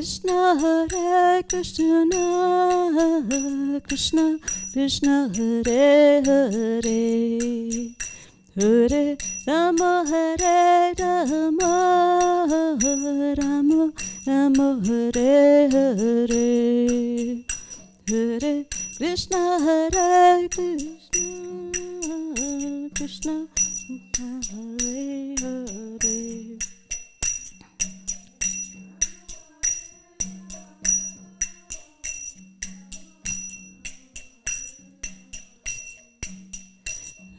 Krishna Hare Krishna, Krishna Krishna Hare Hare, Hare Rama Hare Rama, Rama Rama Hare Hare, Hare Krishna Hare Krishna, Krishna Hare Hare.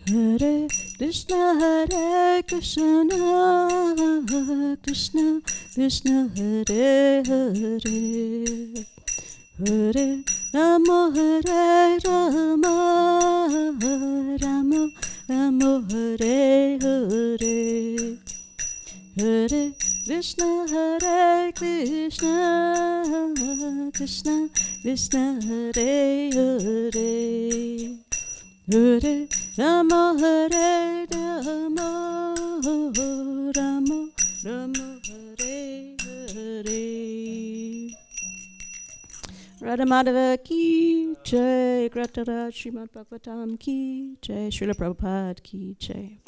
Hare Krishna Hare Krishna, Krishna Krishna Hare Hare, Hare Rama Hare Rama, Rama Rama Hare Hare, Hare Krishna Hare Krishna, Krishna Krishna Hare Hare, Hare Rama Hare Rama, Rama Rama Hare Hare. Radha Madhava ki jai, Gratara Srimad Bhagavatam ki jai, Srila Prabhupada ki jai.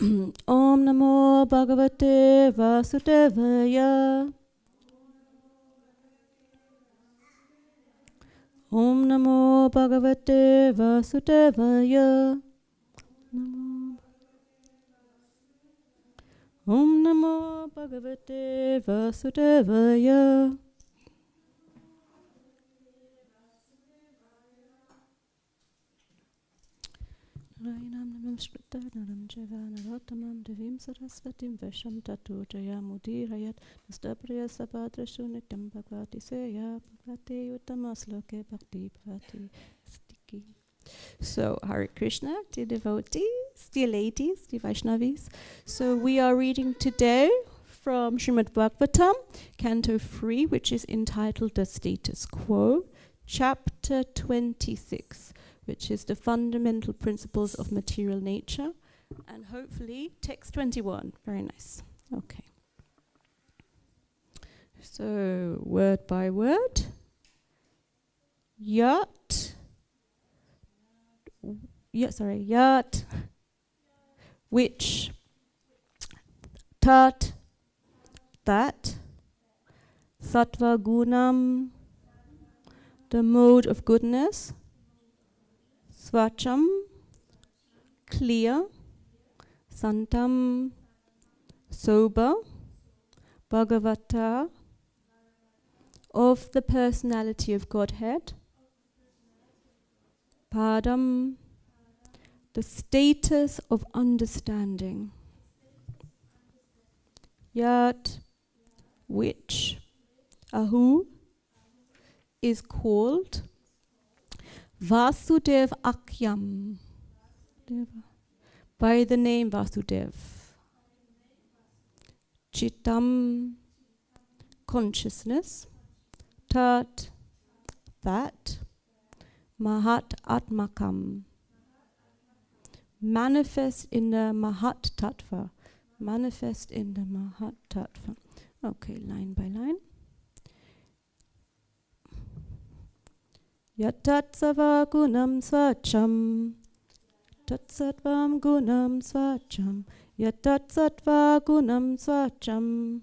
Om Namo Bhagavate Vasudevaya. Om Namo Bhagavate Vasudevaya. Om Namo Bhagavate Vasudevaya. Naram Shruta Naram Java Narottamam Devim Sarasvatim Vesham Tatu Jaya Mudirayat Nastapriya Sabhadrashu Nityam Bhagavati Seya Bhagavati Uttamasloke Bhakti Bhakti Stiki. So, Hare Krishna, dear devotees, dear ladies, dear Vaishnavis. So, we are reading today from Srimad Bhagavatam, Canto 3, which is entitled The Status Quo, Chapter 26, which is the fundamental principles of material nature, and hopefully text 21. Very nice. Okay. So, word by word. Yat, which, tat, that, sattva gunam, the mode of goodness, swacham, clear, santam, sober, bhagavata, of the personality of Godhead, padam, the status of understanding, yat, which, ahu, is called Vasudev Akyam, by the name Vasudev. Chittam, consciousness. Tat, that. Mahat Atmakam, manifest in the Mahat Tattva. Manifest in the Mahat Tattva. Okay, line by line. Yatatsava gunam svacham, tatsatvam gunam svacham, yatatsatva gunam svacham,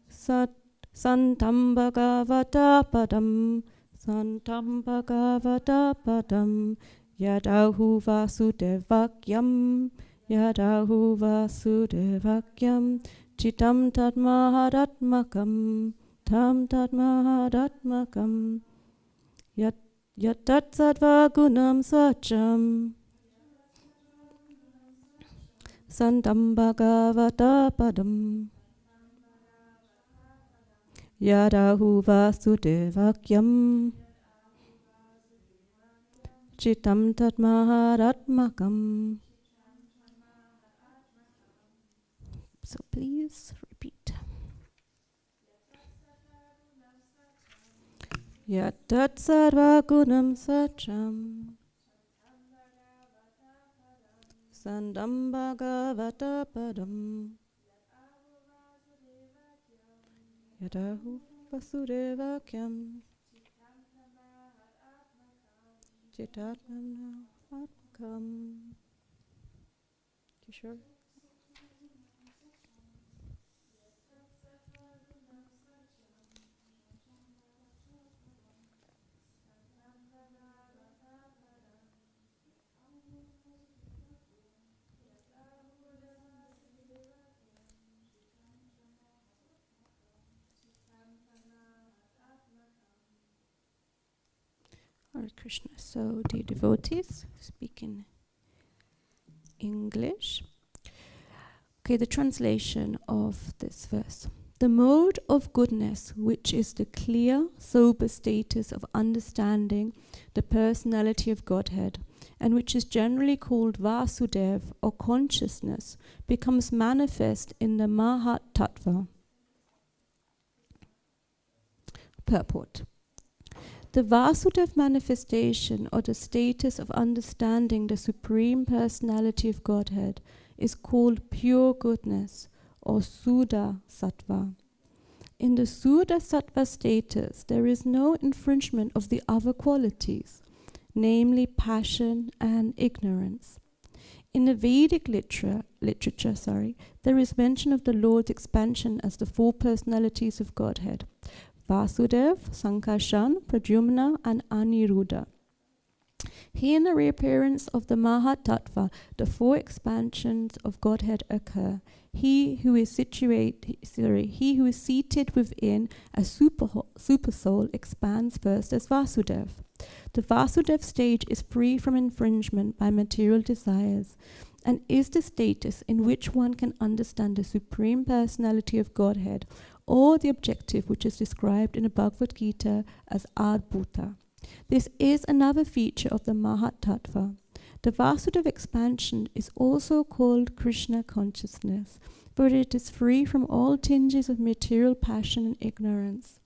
santam bhagavata padam, santam bhagavata padam, yadahu vasudevakyam, yadahu vasudevakyam, chitam tatmahadatmakam, tam tatmahadatmakam, yatat sattva gunam sacham, santam bhagavata padam, yadahu vasudevakyam, chitam tatmahadatmakam. So please repeat. Yatat sarva gunam sacham, sandam bhagavata padam, Yadahu Vasudevakyam Chitatmana Atmakam. You sure? Hare Krishna. So, dear devotees, speak in English. Okay, the translation of this verse. The mode of goodness, which is the clear, sober status of understanding the personality of Godhead, and which is generally called Vasudev or consciousness, becomes manifest in the Mahat Tattva. Purport. The Vasudev manifestation, or the status of understanding the Supreme Personality of Godhead, is called pure goodness, or Suddha Sattva. In the Suddha Sattva status, there is no infringement of the other qualities, namely passion and ignorance. In the Vedic literature, there is mention of the Lord's expansion as the four personalities of Godhead: Vasudev, Sankarshan, Pradyumna, and Aniruddha. Here in the reappearance of the Mahat Tattva, the four expansions of Godhead occur. He who is seated within a super soul expands first as Vasudev. The Vasudev stage is free from infringement by material desires, and is the status in which one can understand the Supreme Personality of Godhead, or the objective which is described in the Bhagavad Gita as Adbhuta. This is another feature of the Mahat Tattva. The Vasudev expansion is also called Krishna consciousness, for it is free from all tinges of material passion and ignorance.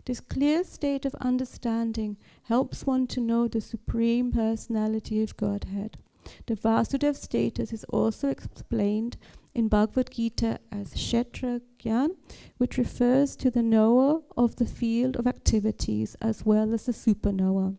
This clear state of understanding helps one to know the Supreme Personality of Godhead. The Vasudev status is also explained in Bhagavad Gita as Kshetra Gyan, which refers to the knower of the field of activities as well as the superknower.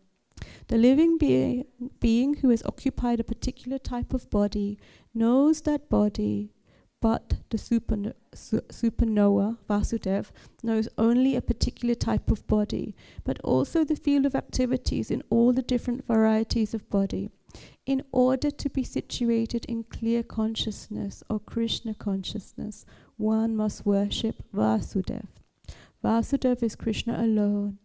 The living being who has occupied a particular type of body knows that body, but the superknower, Vasudev, knows only a particular type of body, but also the field of activities in all the different varieties of body. In order to be situated in clear consciousness or Krishna consciousness, one must worship Vasudev. Vasudev is Krishna alone.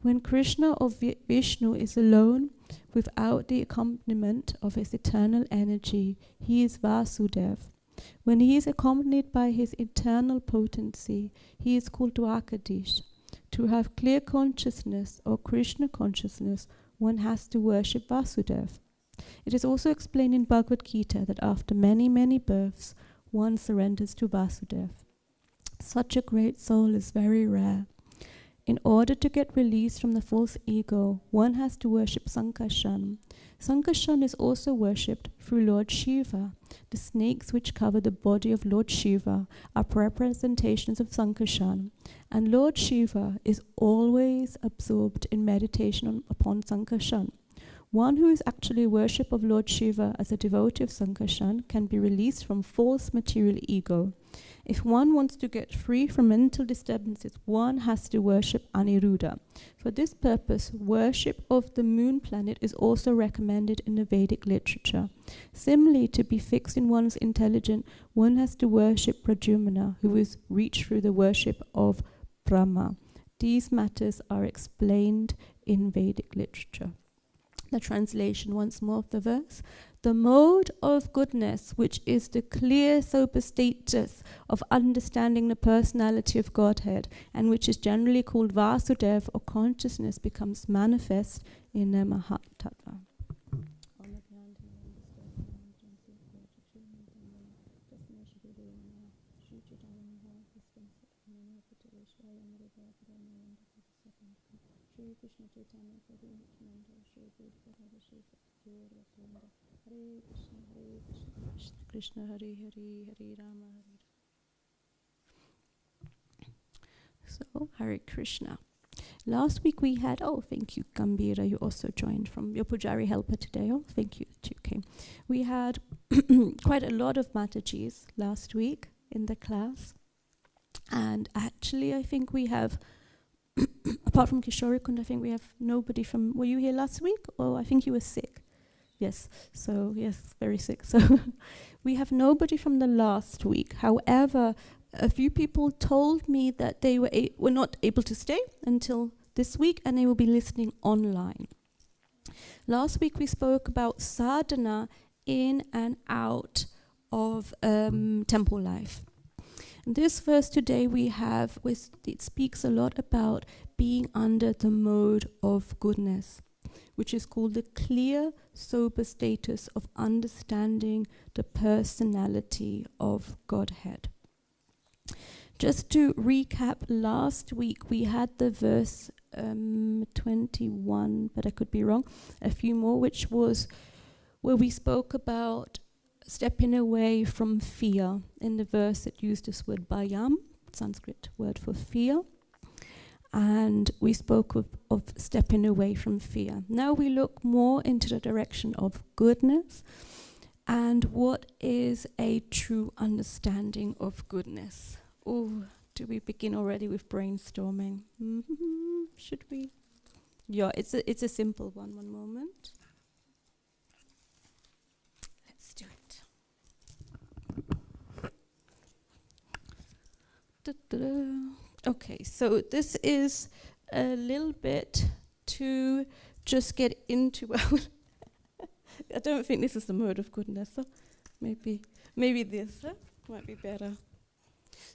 When Krishna or Vishnu is alone, without the accompaniment of his eternal energy, he is Vasudev. When he is accompanied by his eternal potency, he is called Dwakadish. To have clear consciousness or Krishna consciousness, one has to worship Vasudev. It is also explained in Bhagavad Gita that after many, many births, one surrenders to Vasudev. Such a great soul is very rare. In order to get released from the false ego, one has to worship Sankarshan. Sankarshan is also worshipped through Lord Shiva. The snakes which cover the body of Lord Shiva are representations of Sankarshan, and Lord Shiva is always absorbed in meditation upon Sankarshan. One who is actually a worship of Lord Shiva as a devotee of Sankarshan can be released from false material ego. If one wants to get free from mental disturbances, one has to worship Aniruddha. For this purpose, worship of the moon planet is also recommended in the Vedic literature. Similarly, to be fixed in one's intelligence, one has to worship Pradyumna, who is reached through the worship of Brahma. These matters are explained in Vedic literature. The translation once more of the verse. The mode of goodness, which is the clear, sober status of understanding the personality of Godhead, and which is generally called Vasudev or consciousness, becomes manifest in the Mahat Tattva. Krishna Hare Hare Hare Rama Hare. So Oh, Hare Krishna. Last week we had, oh, thank you, Gambira, you also joined from your Pujari helper today. Oh, thank you that you came. We had quite a lot of Matajis last week in the class. And actually, I think we have, apart from Kishorikund, I think we have nobody from, were you here last week? Oh, I think you were sick. Yes, so yes, very sick. So we have nobody from the last week. However, a few people told me that they were not able to stay until this week and they will be listening online. Last week we spoke about sadhana in and out of temple life. And this verse today we have, it speaks a lot about being under the mode of goodness, which is called the clear, sober status of understanding the personality of Godhead. Just to recap, last week we had the verse 21, but I could be wrong, a few more, which was where we spoke about stepping away from fear. In the verse it used this word bayam, Sanskrit word for fear. And we spoke of stepping away from fear. Now we look more into the direction of goodness and what is a true understanding of goodness. Oh, do we begin already with brainstorming? Should we? Yeah, it's a simple one. One moment. Let's do it. Okay, so this is a little bit to just get into. I don't think this is the mode of goodness. So maybe this might be better.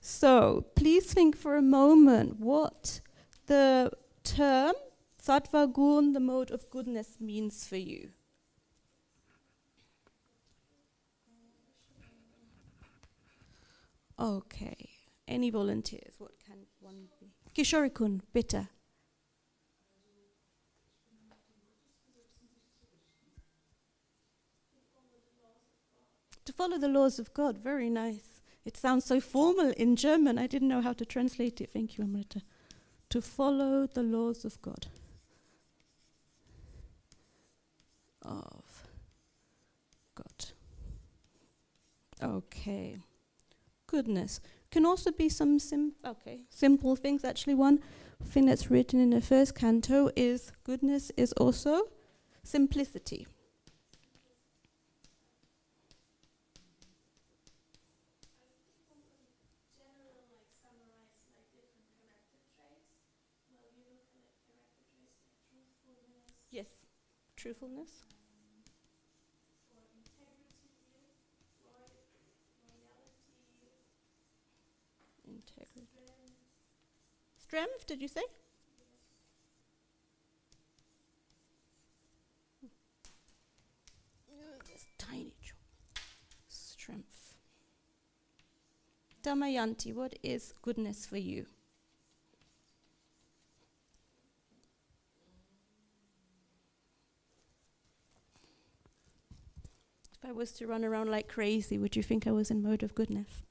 So please think for a moment what the term sattva gun, the mode of goodness, means for you. Okay. Any volunteers? What can one be? Kishori-kun, bitte. To follow the laws of God. Very nice. It sounds so formal in German. I didn't know how to translate it. Thank you, Amrita. To follow the laws of God. Of God. Okay. Goodness. Can also be some simple things. Actually, one thing that's written in the first canto is goodness is also simplicity. Yes, truthfulness. Integrity. Strength, did you say? This tiny job. Strength. Damayanti, what is goodness for you? If I was to run around like crazy, would you think I was in mode of goodness?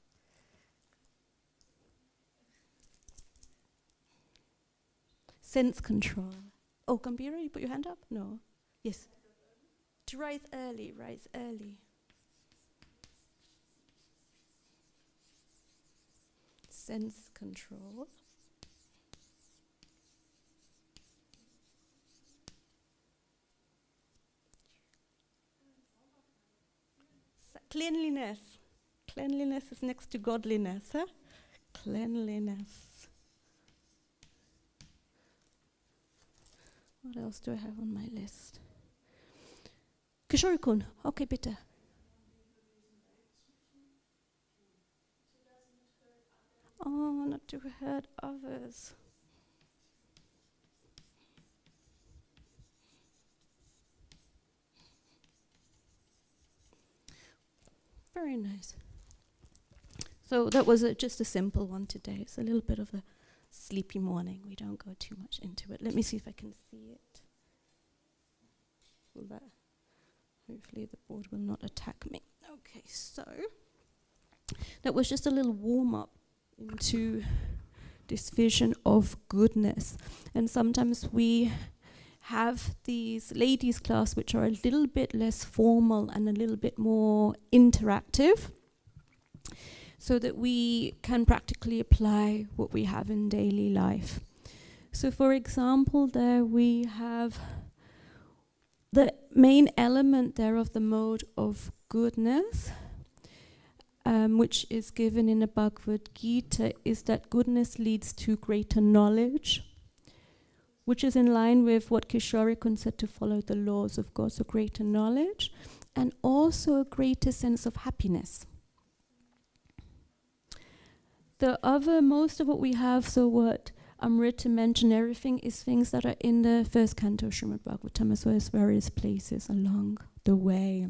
Sense control. Oh, Gambira, you put your hand up? No. Yes. To rise early, rise early. Sense control. Cleanliness. Cleanliness is next to godliness. Huh? Cleanliness. What else do I have on my list? Kishori-kun, okay, bitte. Oh, not to hurt others. Very nice. So that was just a simple one today. It's a little bit of a sleepy morning. We don't go too much into it. Let me see if I can see it. Will that? Hopefully the board will not attack me. Okay, so that was just a little warm up into this vision of goodness. And sometimes we have these ladies' class which are a little bit less formal and a little bit more interactive, so that we can practically apply what we have in daily life. So for example, there we have the main element there of the mode of goodness, which is given in the Bhagavad Gita, is that goodness leads to greater knowledge, which is in line with what Kishorikun said, to follow the laws of God, so greater knowledge, and also a greater sense of happiness. The other, most of what we have, so what Amrita mentioned, everything is things that are in the first canto of Srimad Bhagavatam, as well as various places along the way.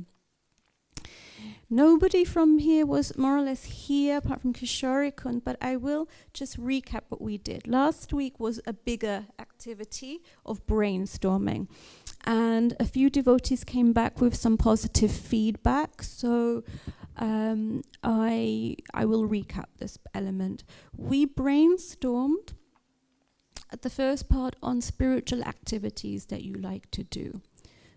Nobody from here was more or less here, apart from Kishorikun, but I will just recap what we did. Last week was a bigger activity of brainstorming, and a few devotees came back with some positive feedback, so I will recap this element. We brainstormed at the first part on spiritual activities that you like to do.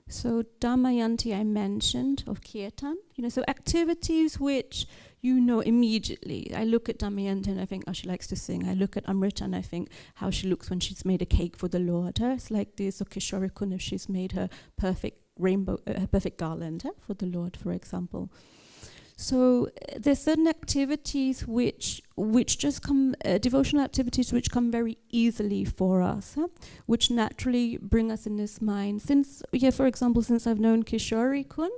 So Damayanti I mentioned, of Kirtan, so activities which you know immediately. I look at Damayanti and I think, oh, she likes to sing. I look at Amrita and I think how she looks when she's made a cake for the Lord. It's like this, or Kishorikun if she's made her perfect rainbow, her perfect garland for the Lord, for example. So there's certain activities which just come, devotional activities which come very easily for us, which naturally bring us in this mind. For example, since I've known Kishorikun,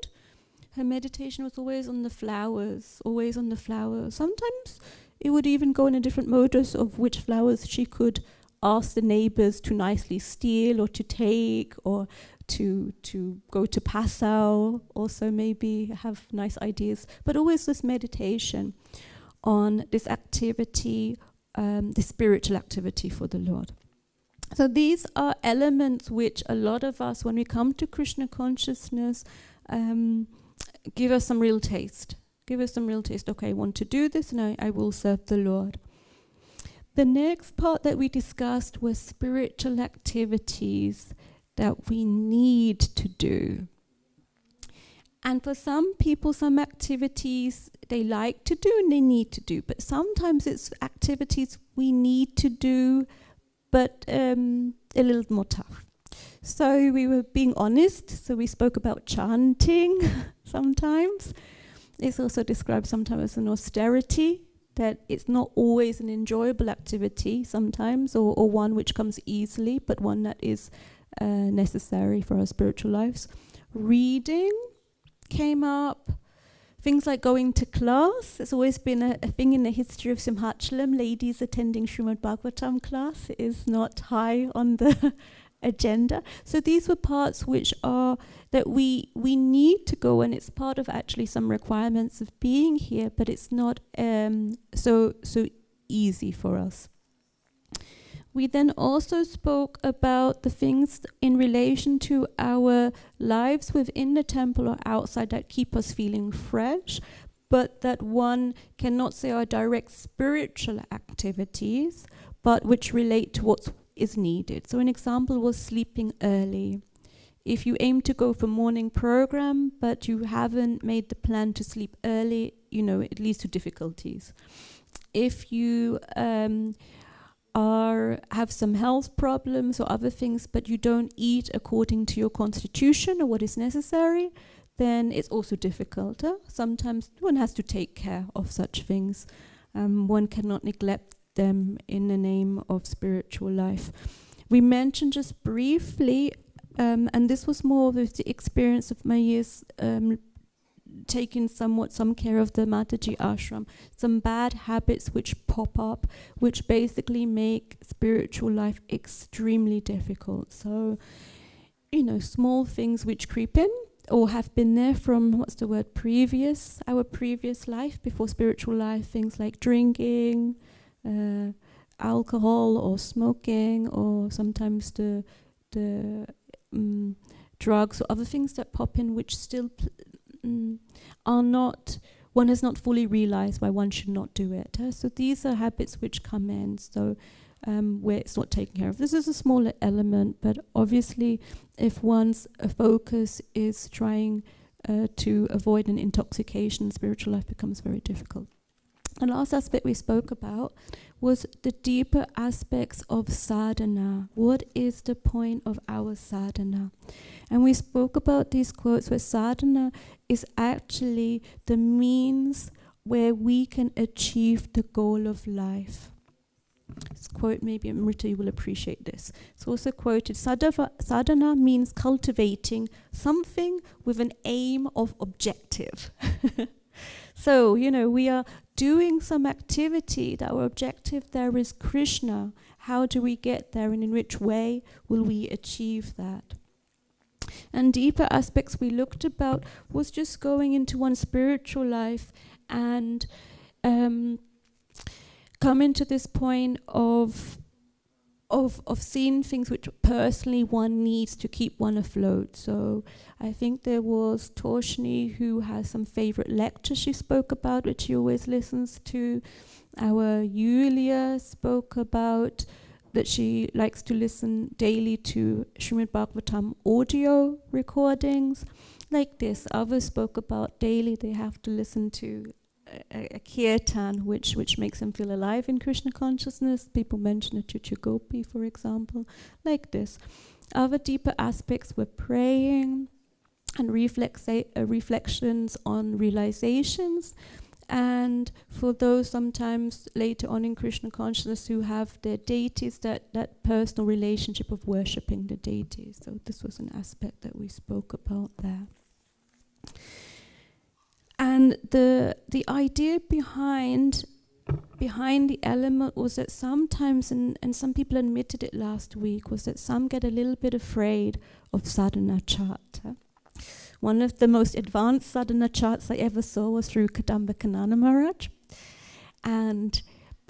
her meditation was always on the flowers, always on the flowers. Sometimes it would even go in a different modus of which flowers she could ask the neighbors to nicely steal or to take, or to go to Passau, also maybe have nice ideas, but always this meditation on this activity, this spiritual activity for the Lord. So these are elements which a lot of us, when we come to Krishna consciousness, give us some real taste. Okay, I want to do this and I will serve the Lord. The next part that we discussed was spiritual activities that we need to do. And for some people, some activities they like to do and they need to do, but sometimes it's activities we need to do, but a little more tough. So we were being honest, so we spoke about chanting sometimes. It's also described sometimes as an austerity, that it's not always an enjoyable activity sometimes, or one which comes easily, but one that is necessary for our spiritual lives. Reading came up. Things like going to class. It's always been a thing in the history of Simhachalam. Ladies attending Srimad Bhagavatam class is not high on the agenda. So these were parts which are that we need to go, and it's part of actually some requirements of being here, but it's not so easy for us. We then also spoke about the things in relation to our lives within the temple or outside that keep us feeling fresh, but that one cannot say are direct spiritual activities, but which relate to what is needed. So an example was sleeping early. If you aim to go for morning program, but you haven't made the plan to sleep early, it leads to difficulties. If you have some health problems or other things, but you don't eat according to your constitution or what is necessary, then it's also difficult. Sometimes one has to take care of such things. One cannot neglect them in the name of spiritual life. We mentioned just briefly, and this was more with the experience of my years taking some care of the Mataji ashram, some bad habits which pop up, which basically make spiritual life extremely difficult. So, small things which creep in or have been there from, our previous life, before spiritual life, things like drinking, alcohol or smoking, or sometimes the drugs or other things that pop in which still are not one has not fully realized why one should not do it. So these are habits which come in. So where it's not taken care of. This is a smaller element, but obviously if one's focus is trying to avoid an intoxication, spiritual life becomes very difficult. The last aspect we spoke about was the deeper aspects of sadhana. What is the point of our sadhana? And we spoke about these quotes where sadhana is actually the means where we can achieve the goal of life. This quote, maybe Amrita, you will appreciate this. It's also quoted, sadhana means cultivating something with an aim of objective. So, we are doing some activity that our objective there is Krishna. How do we get there, and in which way will we achieve that? And deeper aspects we looked about was just going into one's spiritual life and coming to this point of seeing things which personally one needs to keep one afloat. So I think there was Toshni who has some favorite lectures she spoke about, which she always listens to. Our Yulia spoke about that she likes to listen daily to Srimad Bhagavatam audio recordings. Like this, others spoke about daily they have to listen to a kirtan which makes them feel alive in Krishna consciousness. People mention it to Gopi, for example, like this. Other deeper aspects were praying and reflections on realizations. And for those sometimes later on in Krishna consciousness who have their deities, that personal relationship of worshipping the deities. So this was an aspect that we spoke about there. And the idea behind the element was that sometimes, and some people admitted it last week, was that some get a little bit afraid of sadhana chart. One of the most advanced sadhana charts I ever saw was through Kadamba Kanana Maharaj. And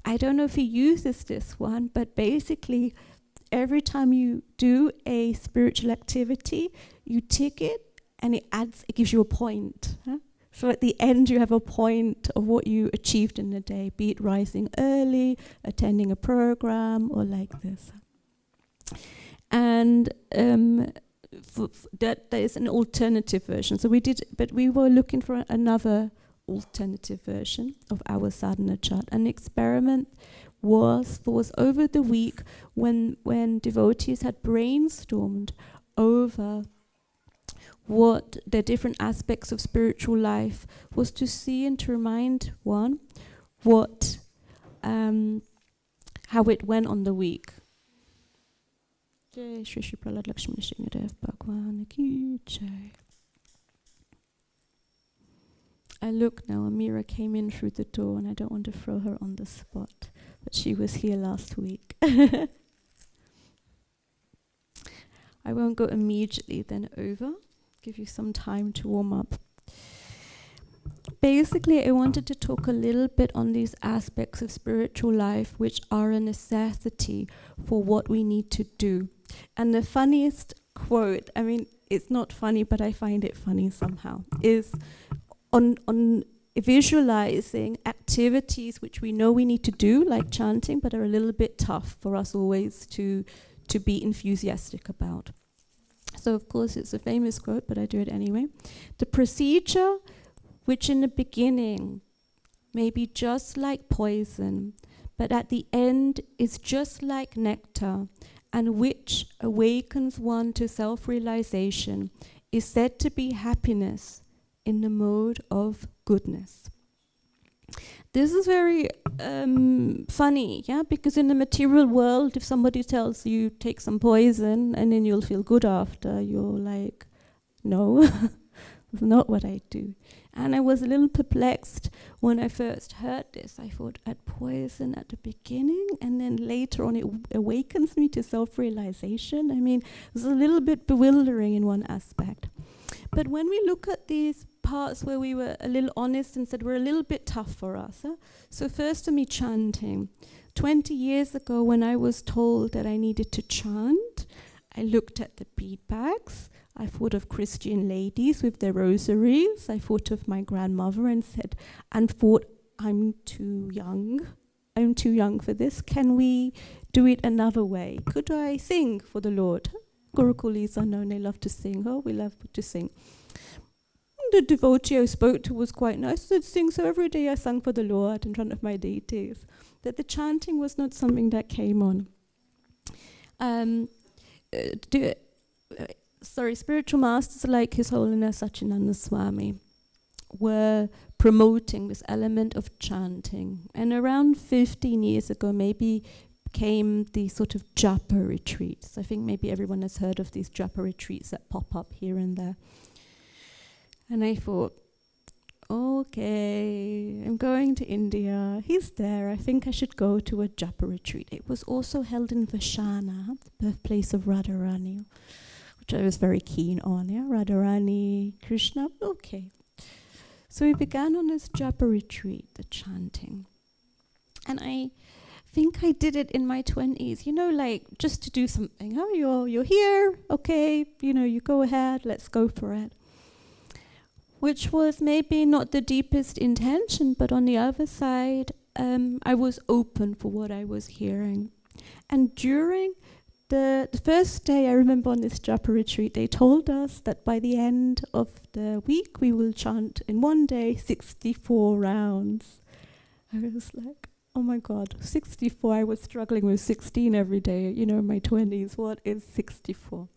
I don't know if he uses this one, but basically every time you do a spiritual activity, you tick it and it gives you a point. So at the end, you have a point of what you achieved in the day, be it rising early, attending a program, or like this. And that is an alternative version. So we were looking for another alternative version of our sadhana chart. An experiment was over the week when devotees had brainstormed over what the different aspects of spiritual life was, to see and to remind one how it went on the week. I look now, Amira came in through the door and I don't want to throw her on the spot, but she was here last week. I won't go immediately then over. Give you some time to warm up. Basically, I wanted to talk a little bit on these aspects of spiritual life which are a necessity for what we need to do. And the funniest quote, I mean, it's not funny, but I find it funny somehow, is on visualizing activities which we know we need to do, like chanting, but are a little bit tough for us always to be enthusiastic about. So, of course, it's a famous quote, but I do it anyway. The procedure, which in the beginning may be just like poison, but at the end is just like nectar, and which awakens one to self-realization, is said to be happiness in the mode of goodness. This is very funny, because in the material world, if somebody tells you take some poison and then you'll feel good after, you're like, no, that's not what I do. And I was a little perplexed when I first heard this. I thought, at poison at the beginning, and then later on it awakens me to self-realization. I mean, it was a little bit bewildering in one aspect. But when we look at these parts where we were a little honest and said we're a little bit tough for us. So first to me, chanting. 20 years ago when I was told that I needed to chant, I looked at the bead bags, I thought of Christian ladies with their rosaries. I thought of my grandmother and thought, I'm too young. I'm too young for this. Can we do it another way? Could I sing for the Lord? Gurukulis are known, they love to sing. Oh, we love to sing. The devotee I spoke to was quite nice. I said, sing. So every day I sang for the Lord in front of my deities. That the chanting was not something that came on. Spiritual masters like His Holiness Satchidananda Swami were promoting this element of chanting. And around 15 years ago, maybe came the sort of japa retreats. I think maybe everyone has heard of these japa retreats that pop up here and there. And I thought, okay, I'm going to India. He's there. I think I should go to a japa retreat. It was also held in Vashana, the birthplace of Radharani, which I was very keen on. Yeah, Radharani, Krishna. Okay. So we began on this japa retreat, the chanting. And I think I did it in my 20s, like just to do something. Oh, you're here, okay, you go ahead, let's go for it. Which was maybe not the deepest intention, but on the other side, I was open for what I was hearing. And during the first day, I remember on this japa retreat, they told us that by the end of the week, we will chant in one day 64 rounds. I was like, oh my God, 64. I was struggling with 16 every day, in my 20s. What is 64?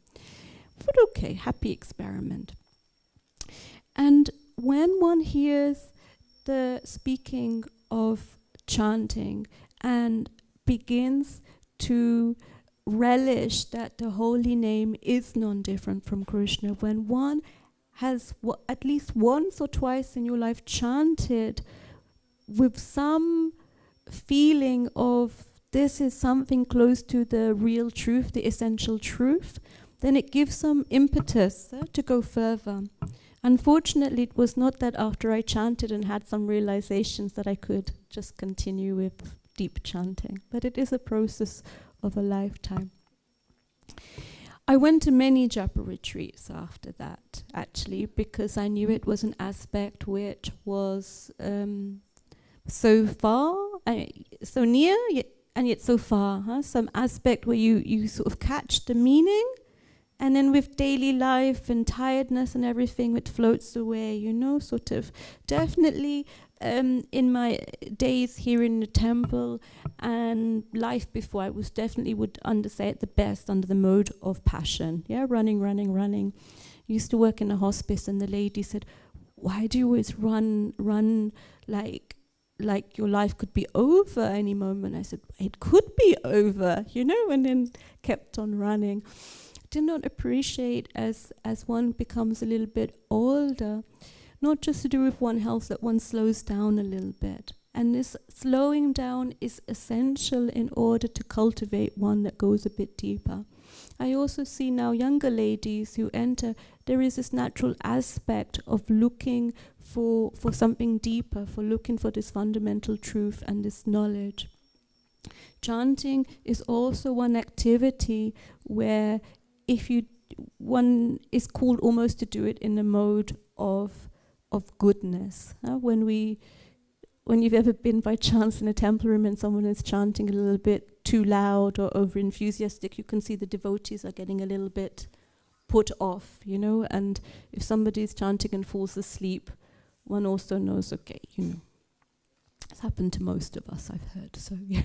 But okay, happy experiment. And when one hears the speaking of chanting and begins to relish that the holy name is non-different from Krishna, when one has at least once or twice in your life chanted with some feeling of this is something close to the real truth, the essential truth, then it gives some impetus to go further. Unfortunately, it was not that after I chanted and had some realizations that I could just continue with deep chanting, but it is a process of a lifetime. I went to many japa retreats after that, actually, because I knew it was an aspect which was so far, so near, and yet so far. Some aspect where you sort of catch the meaning, and then with daily life and tiredness and everything, it floats away, sort of. Definitely in my days here in the temple and life before, I was definitely would say it the best under the mode of passion. Yeah, running. I used to work in a hospice, and the lady said, why do you always run like your life could be over any moment? I said, it could be over, and then kept on running. Did not appreciate as one becomes a little bit older, not just to do with one health, that one slows down a little bit. And this slowing down is essential in order to cultivate one that goes a bit deeper. I also see now younger ladies who enter, there is this natural aspect of looking for something deeper, for looking for this fundamental truth and this knowledge. Chanting is also one activity where one is called almost to do it in a mode of goodness. When you've ever been by chance in a temple room and someone is chanting a little bit too loud or over enthusiastic, you can see the devotees are getting a little bit put off, and if somebody is chanting and falls asleep, one also knows, okay, it's happened to most of us, I've heard, so yeah.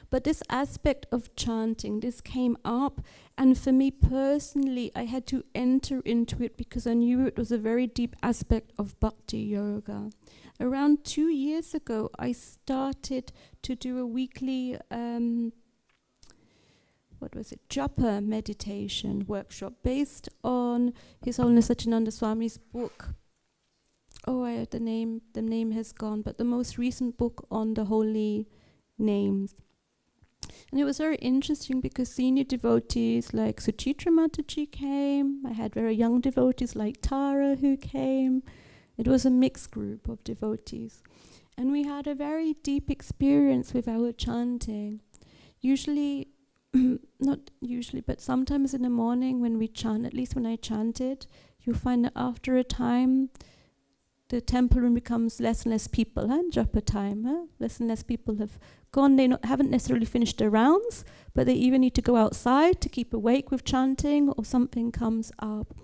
But this aspect of chanting, this came up, and for me personally, I had to enter into it because I knew it was a very deep aspect of bhakti yoga. Around 2 years ago, I started to do a weekly, japa meditation workshop based on His Holiness Satchidananda Swami's book. The name has gone, but the most recent book on the holy names. And it was very interesting because senior devotees like Suchitra Mataji came. I had very young devotees like Tara who came. It was a mixed group of devotees. And we had a very deep experience with our chanting. Usually not usually, but sometimes in the morning when we chant, at least when I chanted, you'll find that after a time, the temple room becomes less and less people, japa time. Less and less people have gone. They haven't necessarily finished their rounds, but they even need to go outside to keep awake with chanting, or something comes up.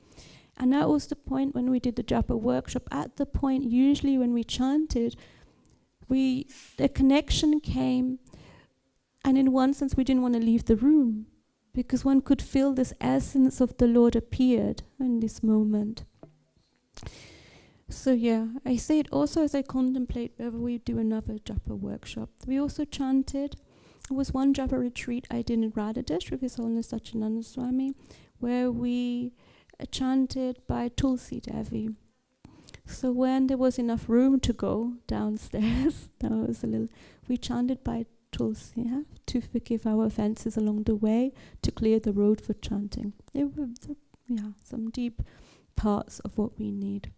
And that was the point when we did the japa workshop. At the point, usually when we chanted, the connection came, and in one sense we didn't want to leave the room, because one could feel this essence of the Lord appeared in this moment. So yeah, I say it also as I contemplate whether we do another japa workshop. We also chanted. There was one japa retreat I did in Radhadesh with His Holiness Sachinanda Swami, where we chanted by Tulsi Devi. So when there was enough room to go downstairs, we chanted by Tulsi, to forgive our offenses along the way, to clear the road for chanting. It was, some deep parts of what we need.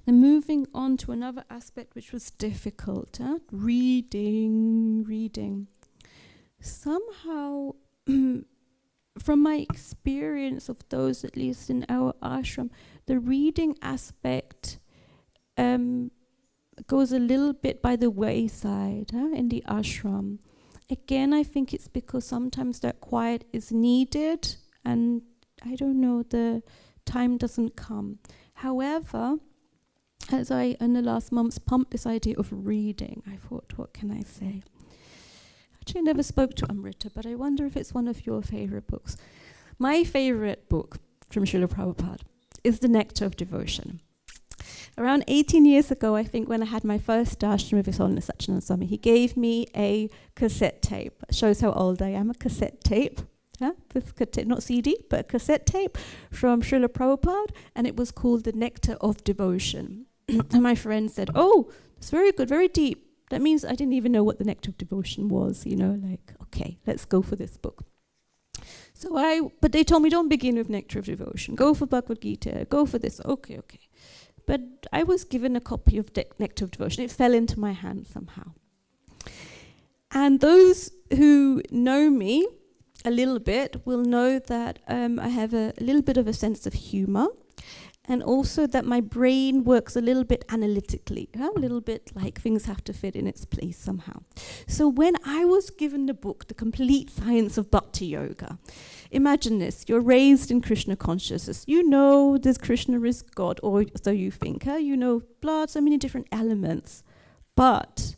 Then moving on to another aspect which was difficult, reading. Somehow, from my experience of those, at least in our ashram, the reading aspect goes a little bit by the wayside in the ashram. Again, I think it's because sometimes that quiet is needed, and I don't know, the time doesn't come. However, as I, in the last months, pumped this idea of reading, I thought, what can I say? Actually, I never spoke to Amrita, but I wonder if it's one of your favorite books. My favorite book from Srila Prabhupada is The Nectar of Devotion. Around 18 years ago, I think, when I had my first darshan with His Holiness Sachinanda Swami, he gave me a cassette tape. It shows how old I am, a cassette tape. Not CD, but a cassette tape from Srila Prabhupada, and it was called The Nectar of Devotion. And my friend said, "Oh, it's very good, very deep." That means I didn't even know what the Nectar of Devotion was, okay, let's go for this book. But they told me, don't begin with Nectar of Devotion. Go for Bhagavad Gita, go for this. Okay. But I was given a copy of Nectar of Devotion. It fell into my hand somehow. And those who know me a little bit will know that I have a little bit of a sense of humor, and also that my brain works a little bit analytically, a little bit like things have to fit in its place somehow. So when I was given the book, The Complete Science of Bhakti Yoga, imagine this, you're raised in Krishna consciousness. You know this Krishna is God, or so you think, you know blood, so many different elements. But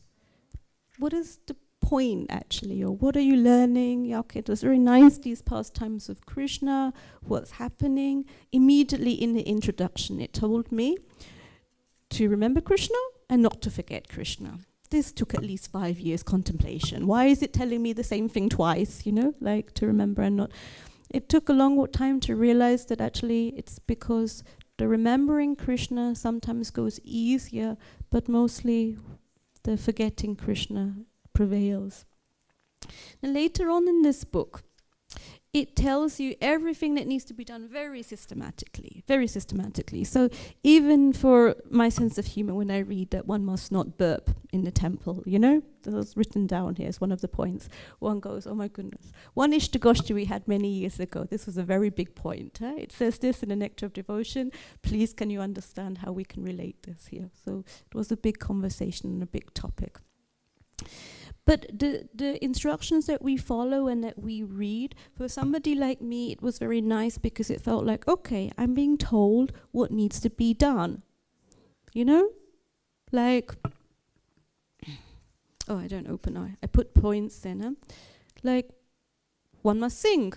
what is the point actually, or what are you learning? Okay, it was very nice, these pastimes of Krishna, what's happening. Immediately in the introduction it told me to remember Krishna and not to forget Krishna. This took at least 5 years contemplation. Why is it telling me the same thing twice, like to remember and not? It took a long time to realize that actually it's because the remembering Krishna sometimes goes easier, but mostly the forgetting Krishna prevails. And later on in this book, it tells you everything that needs to be done very systematically. So even for my sense of humor, when I read that one must not burp in the temple, that was written down here as one of the points. One goes, oh my goodness. One Ishtagoshti we had many years ago, this was a very big point. It says this in the Nectar of Devotion. Please, can you understand how we can relate this here? So it was a big conversation and a big topic. But the instructions that we follow and that we read, for somebody like me, it was very nice because it felt like, okay, I'm being told what needs to be done. Like, I don't open eye. I put points in. Like, one must sing.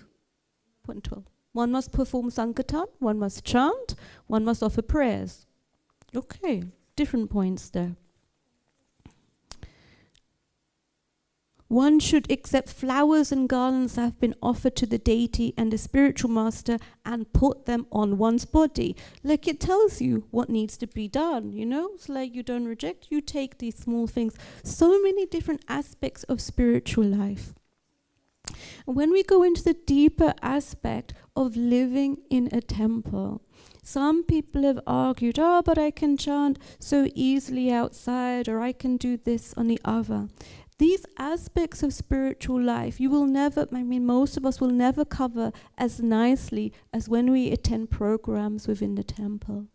Point 12. One must perform Sankirtan. One must chant. One must offer prayers. Okay, different points there. One should accept flowers and garlands that have been offered to the deity and the spiritual master and put them on one's body. Like, it tells you what needs to be done, It's like you don't reject, you take these small things. So many different aspects of spiritual life. And when we go into the deeper aspect of living in a temple, some people have argued, but I can chant so easily outside, or I can do this on the other. These aspects of spiritual life, you will never, most of us will never cover as nicely as when we attend programs within the temple.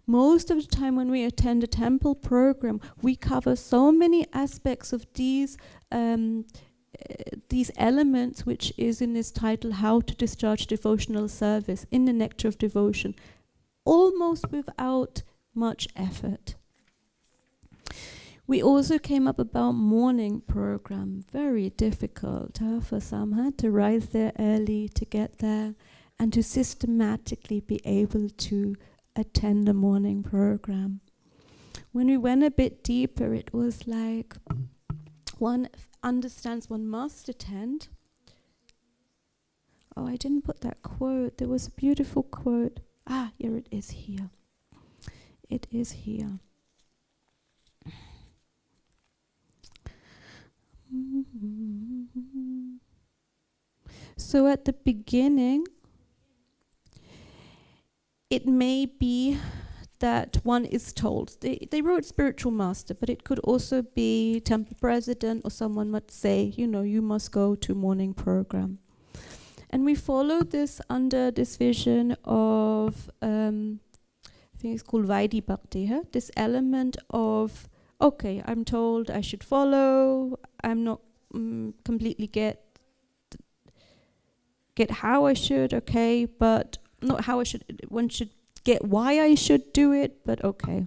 Most of the time when we attend a temple program, we cover so many aspects of these elements, which is in this title, How to Discharge Devotional Service, in the Nectar of Devotion, almost without much effort. We also came up about morning program, very difficult for some to rise there early, to get there, and to systematically be able to attend a morning program. When we went a bit deeper, it was like one understands one must attend. Oh, I didn't put that quote. There was a beautiful quote. Here it is here. It is here. So at the beginning, it may be that one is told, they wrote spiritual master, but it could also be temple president, or someone might say, you must go to morning program. And we followed this under this vision of, I think it's called Vaidhi Bhakti, this element of, okay, I'm told I should follow, I'm not completely get how I should, okay, but not how I should, one should get why I should do it, but okay.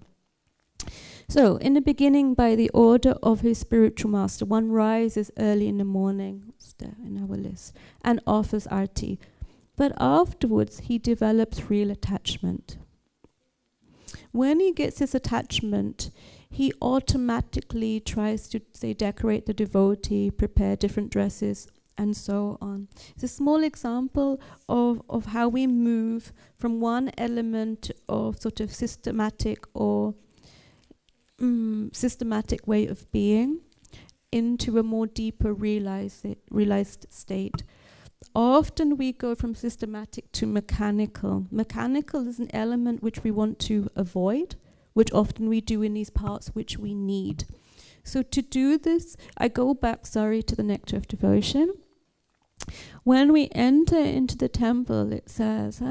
So, in the beginning, by the order of his spiritual master, one rises early in the morning, it's there in our list, and offers arti. But afterwards, he develops real attachment. When he gets his attachment, he automatically tries to, say, decorate the devotee, prepare different dresses, and so on. It's a small example of how we move from one element of sort of systematic or systematic way of being into a more deeper realized state. Often we go from systematic to mechanical. Mechanical is an element which we want to avoid, which often we do in these parts which we need. So to do this, I go back, to the Nectar of Devotion. When we enter into the temple, it says,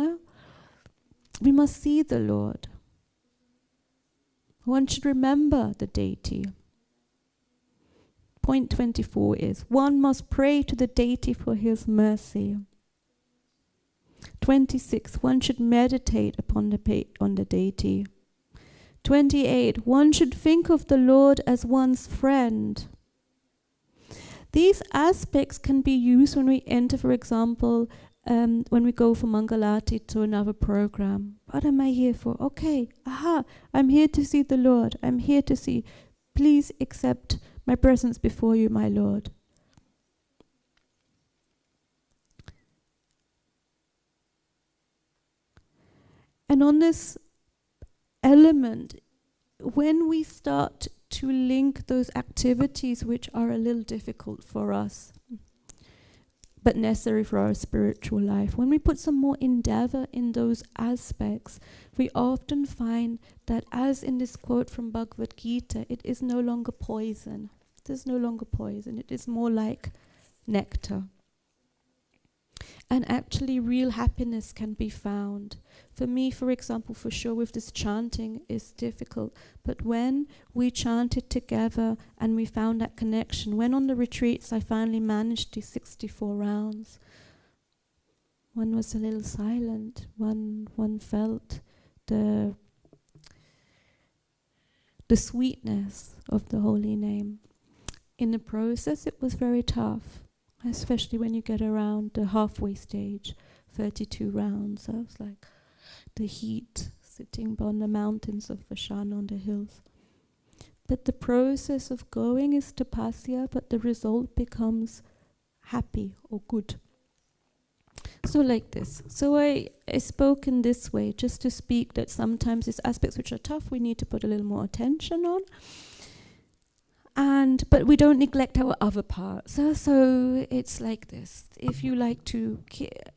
we must see the Lord. One should remember the deity. Point 24 is, one must pray to the deity for his mercy. 26, one should meditate upon the deity. 28, one should think of the Lord as one's friend. These aspects can be used when we enter, for example, when we go from Mangalati to another program. What am I here for? Okay, I'm here to see the Lord. I'm here to see. Please accept my presence before you, my Lord. And on this element, when we start to link those activities which are a little difficult for us, but necessary for our spiritual life, when we put some more endeavor in those aspects, we often find that, as in this quote from Bhagavad Gita, it is no longer poison. It is no longer poison. It is more like nectar. And actually real happiness can be found. For me, for example, for sure with this chanting is difficult. But when we chanted together and we found that connection, when on the retreats I finally managed these 64 rounds, one was a little silent. One felt the sweetness of the holy name. In the process, it was very tough, especially when you get around the halfway stage, 32 rounds. I was like, the heat, sitting on the mountains of Vashana on the hills. But the process of going is tapasya, but the result becomes happy or good. So like this. So I spoke in this way, just to speak that sometimes these aspects which are tough, we need to put a little more attention on. But we don't neglect our other parts. So it's like this. If you like to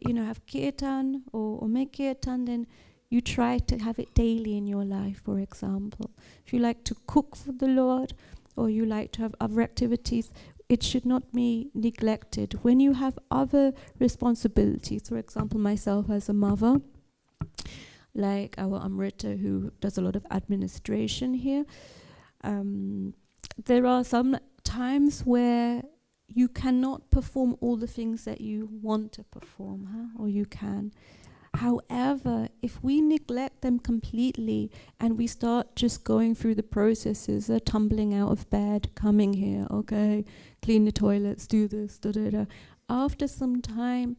have kirtan or make kirtan, then you try to have it daily in your life, for example. If you like to cook for the Lord, or you like to have other activities, it should not be neglected. When you have other responsibilities, for example, myself as a mother, like our Amrita, who does a lot of administration here, there are some times where you cannot perform all the things that you want to perform, or you can. However, if we neglect them completely and we start just going through the processes, tumbling out of bed, coming here, okay, clean the toilets, do this, da-da-da. After some time,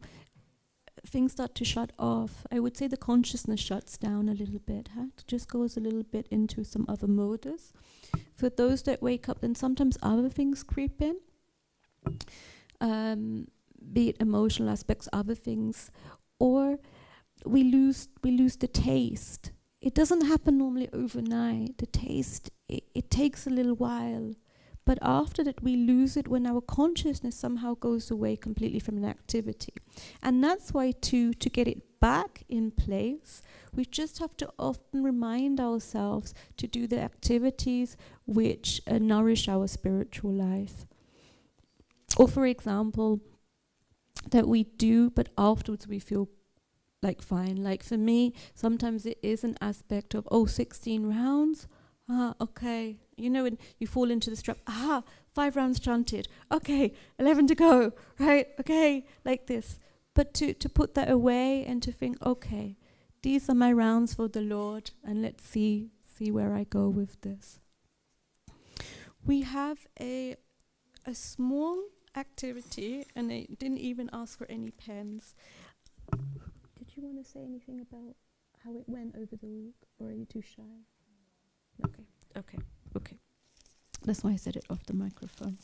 things start to shut off. I would say the consciousness shuts down a little bit. It just goes a little bit into some other modus. For those that wake up, then sometimes other things creep in, be it emotional aspects, other things, or we lose the taste. It doesn't happen normally overnight. The taste, it takes a little while. But after that, we lose it when our consciousness somehow goes away completely from an activity. And that's why to get it back in place, we just have to often remind ourselves to do the activities which nourish our spiritual life. Or for example, that we do, but afterwards we feel like fine. Like for me, sometimes it is an aspect of, 16 rounds, okay. You know, when you fall into the trap, 5 rounds chanted, okay, 11 to go, right, okay, like this. But to put that away and to think, okay, these are my rounds for the Lord, and let's see where I go with this. We have a small activity, and I didn't even ask for any pens. Did you want to say anything about how it went over the week, or are you too shy? Okay. That's why I said it off the microphone.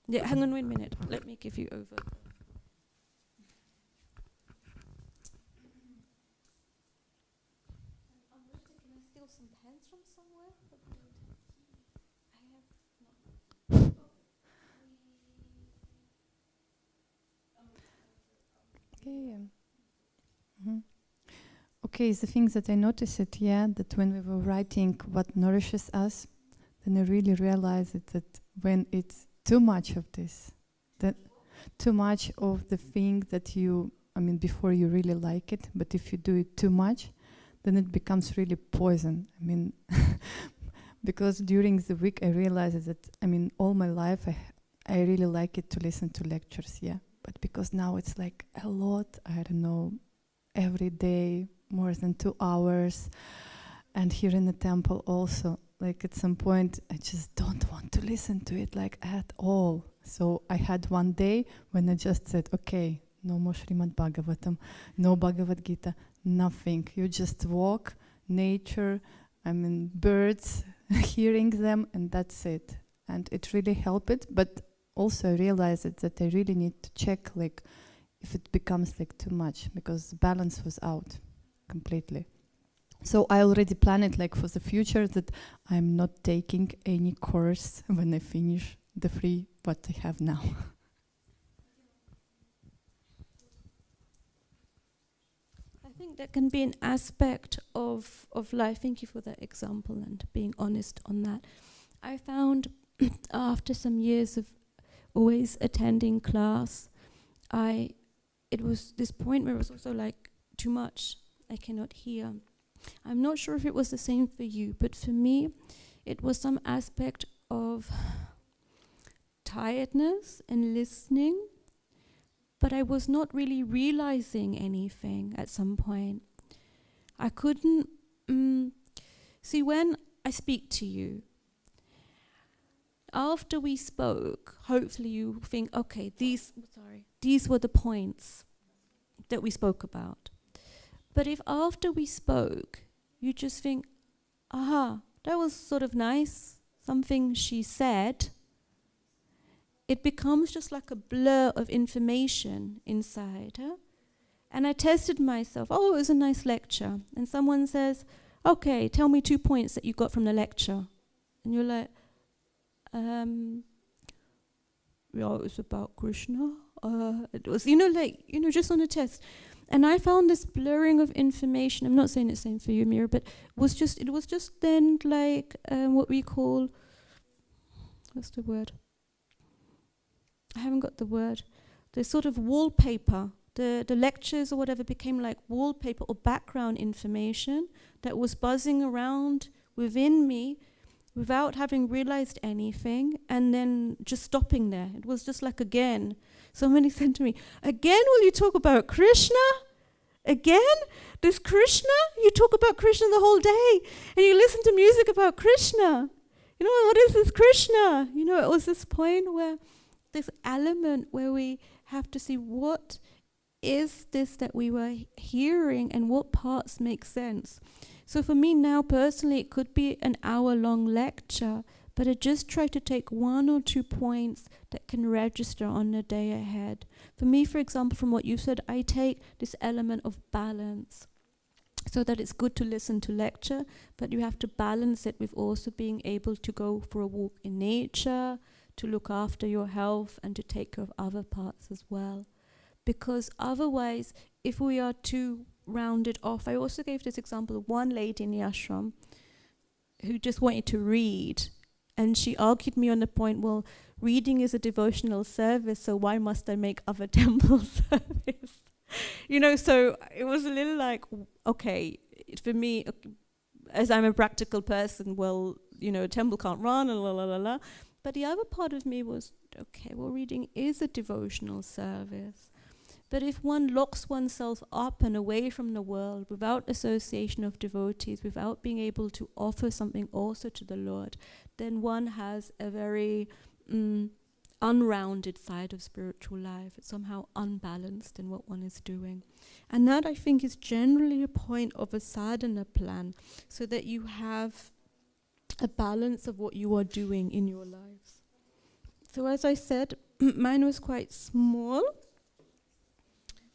Yeah, hang on 1 minute. Let me give you over. Can I steal some pens from somewhere? Okay, the thing that I noticed that when we were writing what nourishes us, then I really realized that when it's too much of this, that too much of the thing that before you really like it, but if you do it too much, then it becomes really poison. Because during the week I realized that, all my life I really like it to listen to lectures, but because now it's like a lot, I don't know, every day, more than 2 hours, and here in the temple also, like at some point I just don't want to listen to it like at all. So I had one day when I just said, okay, no more Srimad Bhagavatam, no Bhagavad Gita, nothing. You just walk, nature, birds, hearing them, and that's it. And it really helped, but also I realized that I really need to check like if it becomes like too much, because the balance was out completely. So I already plan it like for the future that I'm not taking any course when I finish the 3 what I have now. I think that can be an aspect of life. Thank you for that example and being honest on that. I found after some years of always attending class, it was this point where it was also like too much. I cannot hear. I'm not sure if it was the same for you, but for me, it was some aspect of tiredness and listening, but I was not really realizing anything at some point. I couldn't see when I speak to you. After we spoke, hopefully you think, okay, these were the points that we spoke about. But if after we spoke, you just think, that was sort of nice, something she said, it becomes just like a blur of information inside. And I tested myself, it was a nice lecture. And someone says, okay, tell me 2 points that you got from the lecture. And you're like, it was about Krishna. It was, just on a test. And I found this blurring of information. I'm not saying it's the same for you, Mira, but it was just then like what we call, what's the word? I haven't got the word. The sort of wallpaper. The lectures or whatever became like wallpaper or background information that was buzzing around within me without having realized anything, and then just stopping there. It was just like, again, somebody said to me, again, will you talk about Krishna? Again? This Krishna? You talk about Krishna the whole day, and you listen to music about Krishna. You know, what is this Krishna? You know, it was this point where this element where we have to see what is this that we were hearing and what parts make sense. So for me now personally, it could be an hour-long lecture, but I just try to take 1 or 2 points that can register on the day ahead. For me, for example, from what you said, I take this element of balance. So that it's good to listen to lecture, but you have to balance it with also being able to go for a walk in nature, to look after your health, and to take care of other parts as well. Because otherwise, if we are too rounded off, I also gave this example of one lady in the ashram who just wanted to read, and she argued me on the point, well, reading is a devotional service, so why must I make other temple service? You know, so it was a little like, okay, for me, as I'm a practical person, well, you know, a temple can't run, and la la la la. But the other part of me was, okay, well, reading is a devotional service. But if one locks oneself up and away from the world without association of devotees, without being able to offer something also to the Lord, then one has a very unrounded side of spiritual life. It's somehow unbalanced in what one is doing. And that, I think, is generally a point of a sadhana plan, so that you have a balance of what you are doing in your lives. So as I said, mine was quite small.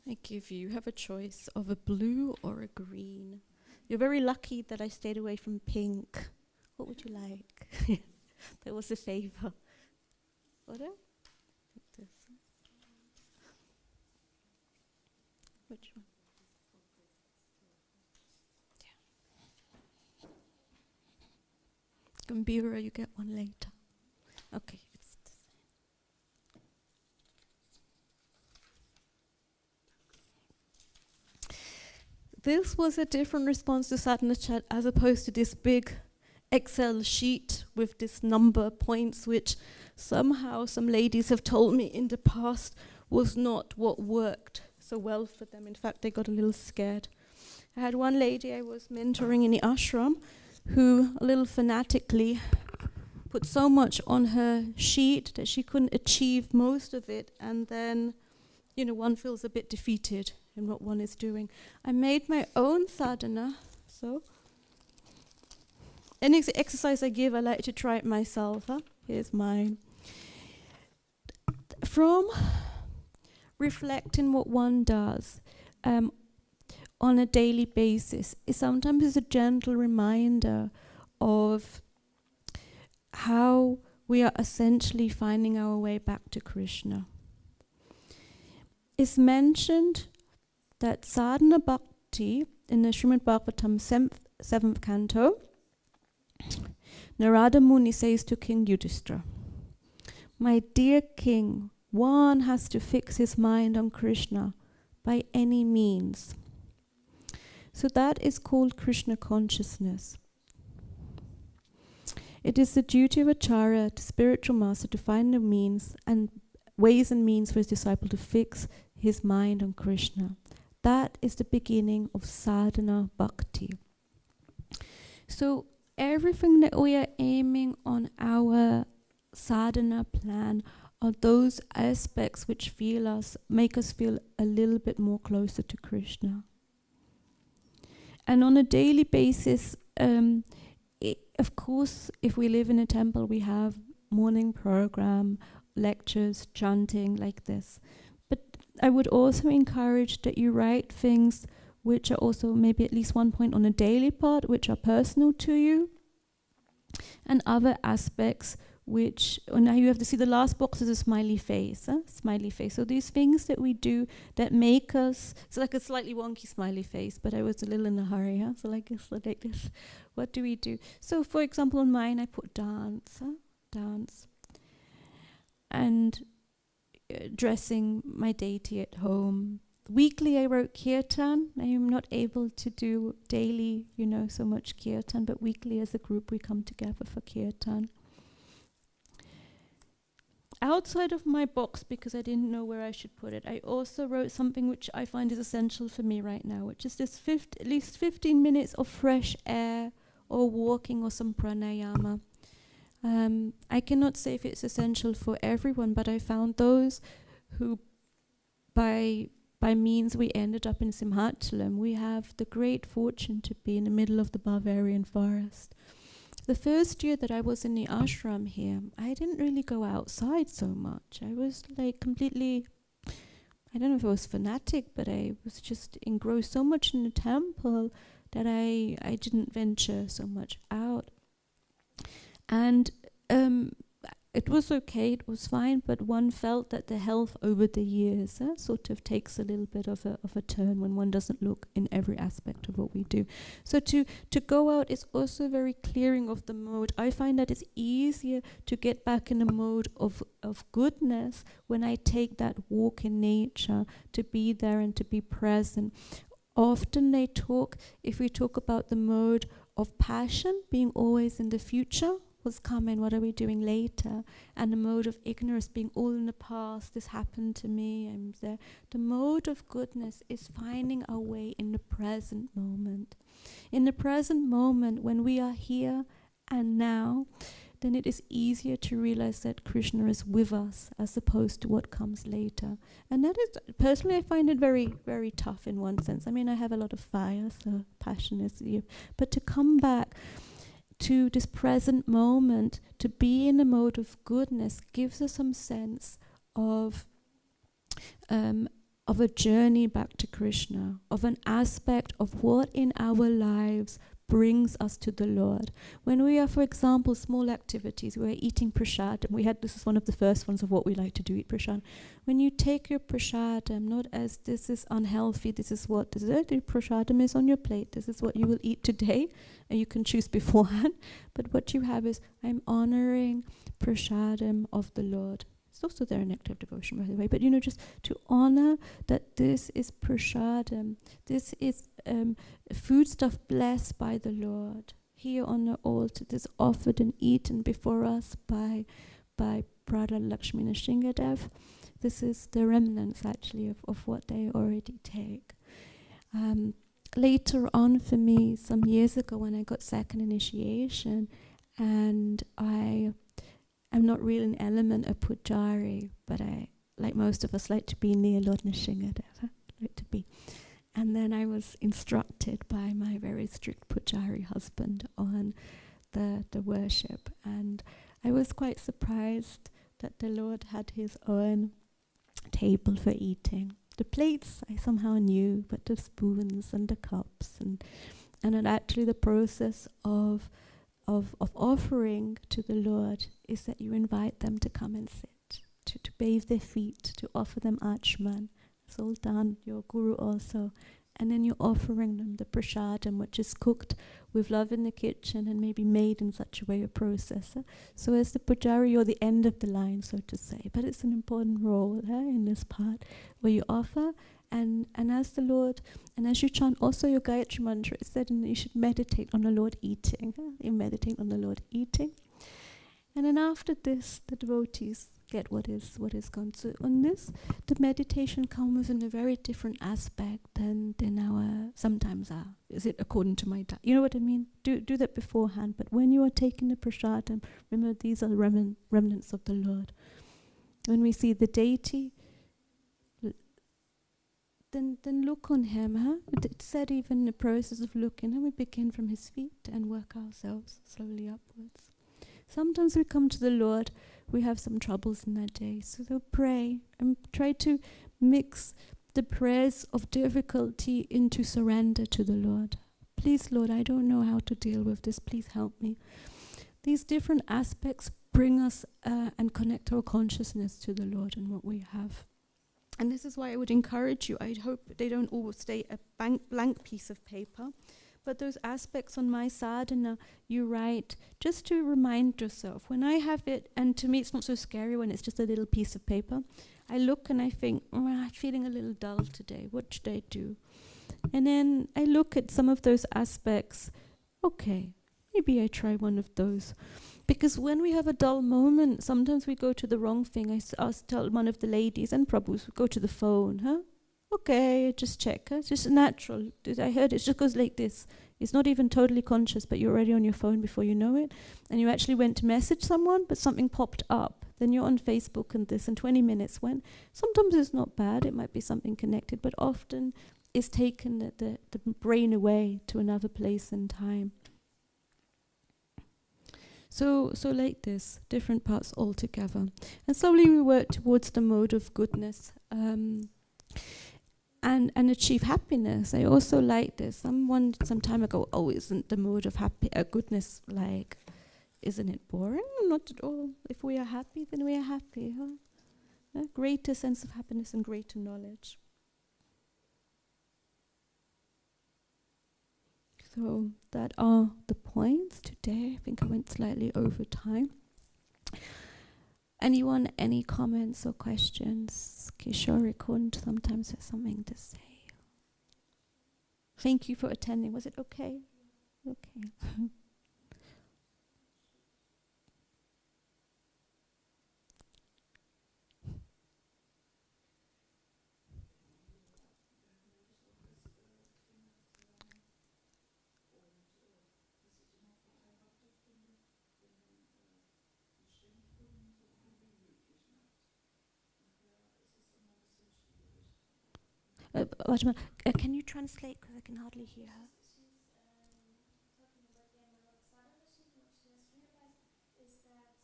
I give you have a choice of a blue or a green. You're very lucky that I stayed away from pink. What would you like? That was a favor. Oder? This. Which one? Yeah. Gambira, you get one later. Okay. This was a different response to Sadhana chat as opposed to this big Excel sheet with this number points, which somehow some ladies have told me in the past was not what worked so well for them. In fact, they got a little scared. I had one lady I was mentoring in the ashram who a little fanatically put so much on her sheet that she couldn't achieve most of it, and then, you know, one feels a bit defeated in what one is doing. I made my own sadhana, so any exercise I give, I like to try it myself. Here's mine. From reflecting what one does on a daily basis, it sometimes is a gentle reminder of how we are essentially finding our way back to Krishna. It's mentioned that sadhana bhakti in the Srimad Bhagavatam 7th canto, Narada Muni says to King Yudhishthira, "My dear king, one has to fix his mind on Krishna by any means." So that is called Krishna consciousness. It is the duty of Acharya, the spiritual master, to find the means and ways and means for his disciple to fix his mind on Krishna. That is the beginning of sadhana bhakti. So everything that we are aiming on our sadhana plan are those aspects which make us feel a little bit more closer to Krishna. And on a daily basis, of course, if we live in a temple, we have morning program, lectures, chanting like this. But I would also encourage that you write things which are also maybe at least one point on a daily part, which are personal to you, and other aspects now you have to see the last box is a smiley face, smiley face. So these things that we do that make us, it's like a slightly wonky smiley face, but I was a little in a hurry, so like this. What do we do? So for example, on mine, I put dance, and dressing my deity at home. Weekly, I wrote kirtan. I am not able to do daily, so much kirtan, but weekly as a group, we come together for kirtan. Outside of my box, because I didn't know where I should put it, I also wrote something which I find is essential for me right now, which is this at least 15 minutes of fresh air or walking or some pranayama. I cannot say if it's essential for everyone, but I found those who, by means we ended up in Simhachalam, we have the great fortune to be in the middle of the Bavarian forest. The first year that I was in the ashram here, I didn't really go outside so much. I was like completely, I don't know if I was fanatic, but I was just engrossed so much in the temple that I didn't venture so much out. And it was okay, it was fine, but one felt that the health over the years sort of takes a little bit of a turn when one doesn't look in every aspect of what we do. So to go out is also very clearing of the mode. I find that it's easier to get back in a mode of goodness when I take that walk in nature, to be there and to be present. Often if we talk about the mode of passion, being always in the future, what's coming, what are we doing later, and the mode of ignorance being all in the past, this happened to me, I'm there. The mode of goodness is finding our way in the present moment. In the present moment, when we are here and now, then it is easier to realize that Krishna is with us as opposed to what comes later. And that is, personally, I find it very, very tough in one sense. I mean, I have a lot of fire, so passion is, but to come back to this present moment, to be in a mode of goodness, gives us some sense of a journey back to Krishna, of an aspect of what in our lives brings us to the Lord. When we are, for example, small activities, we're eating prasadam. This is one of the first ones of what we like to do, eat prasadam. When you take your prasadam, not as this is unhealthy, this is what dessert, the prasadam is on your plate, this is what you will eat today, and you can choose beforehand. But what you have is, I'm honoring prasadam of the Lord. It's also there in active devotion, by the way, but just to honor that this is prasadam, this is foodstuff blessed by the Lord. Here on the altar, it is offered and eaten before us by Brother Lakshmi Nrsingadev. This is the remnants, actually, of what they already take. Later on for me, some years ago when I got second initiation, and I'm not really an element of Pujari, but I, like most of us, like to be near Lord Nrsingadev. Like to be. And then I was instructed by my very strict Pujari husband on the worship. And I was quite surprised that the Lord had his own table for eating. The plates I somehow knew, but the spoons and the cups and then actually the process of offering to the Lord is that you invite them to come and sit, to bathe their feet, to offer them achman. It's all done, your guru also. And then you're offering them the prasadam, which is cooked with love in the kitchen and maybe made in such a way, a processor. So as the pujari, you're the end of the line, so to say. But it's an important role in this part where you offer, and as the Lord, and as you chant also your Gayatri mantra, it's said you should meditate on the Lord eating. You meditate on the Lord eating. And then after this, the devotees get what is gone. So on this, the meditation comes in a very different aspect than our sometimes are. Is it according to my you know what I mean? Do that beforehand. But when you are taking the prasadam, remember these are the remnants of the Lord. When we see the deity, then look on him. It said even in the process of looking, we begin from his feet and work ourselves slowly upwards. Sometimes we come to the Lord, we have some troubles in that day, so pray and try to mix the prayers of difficulty into surrender to the Lord. Please, Lord, I don't know how to deal with this. Please help me. These different aspects bring us and connect our consciousness to the Lord and what we have. And this is why I would encourage you. I hope they don't all stay a blank piece of paper, but those aspects on my sadhana you write just to remind yourself. When I have it, and to me it's not so scary when it's just a little piece of paper, I look and I think, I'm feeling a little dull today. What should I do? And then I look at some of those aspects. Okay, maybe I try one of those. Because when we have a dull moment, sometimes we go to the wrong thing. I tell one of the ladies, and Prabhus, go to the phone, huh? Okay, just check. It's just natural. I heard it just goes like this. It's not even totally conscious, but you're already on your phone before you know it. And you actually went to message someone, but something popped up. Then you're on Facebook and this, and 20 minutes went. Sometimes it's not bad. It might be something connected, but often it's taken the brain away to another place and time. So like this, different parts all together. And slowly we work towards the mode of goodness and achieve happiness. I also like this. Someone some time ago, isn't the mode of goodness like, isn't it boring? Not at all. If we are happy, then we are happy. Huh? A greater sense of happiness and greater knowledge. So that are the points today. I think I went slightly over time. Anyone, any comments or questions? Kishori Kund sometimes has something to say. Thank you for attending. Was it okay? Okay. Warte mal, can you translate? Because I can hardly hear her. Talking about sadhana, what she has realized is that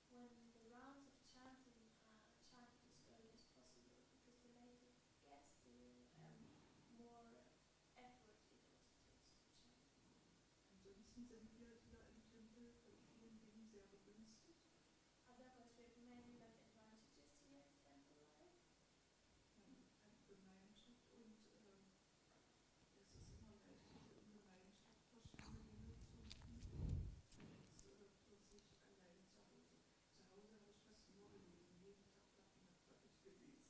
when the rounds of chanting are chanted as early as possible, because the later it gets, the more effort it also takes to chant. Ansonsten sind wir hier im Tempel von vielen Dingen sehr begünstigt. Otherwise, we have many advantages here in temple life. Eine Gemeinschaft und es ist immer leichter hier in Gemeinschaft verschiedene Dinge zu machen, als für sich allein zu Hause. Zu Hause habe ich fast nur gelesen, jeden Tag Bhagavad habe ich gelesen.